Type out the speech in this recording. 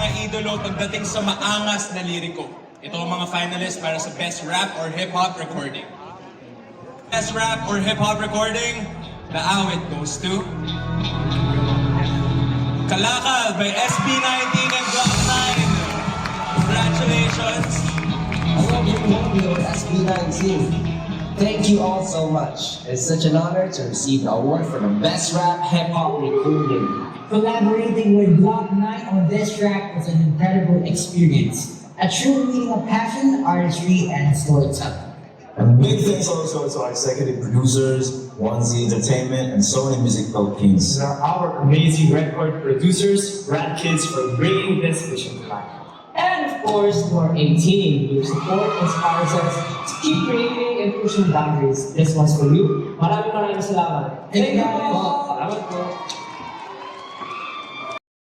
mga idolo pagdating sa maangas na liriko. Ito ang mga finalists para sa Best Rap or Hip-Hop Recording. Best Rap or Hip-Hop Recording, the awit goes to Kalakal by SB19 and Block 9. Congratulations! Hello, SB19. Thank you all so much. It's such an honor to receive the award for the Best Rap Hip-Hop Recording. Collaborating with Block 9 on this track was an incredible experience. A true meeting of passion, artistry, and storytelling. And big thanks also to our executive producers, Onesie Entertainment, and Sony Music Philippines. And our amazing record producers, Rad Kids, for bringing this vision to life. And of course, to our 18, your support inspires us to keep creating and pushing boundaries. This one's for you. Maraming salamat. Thank you. Salamat po.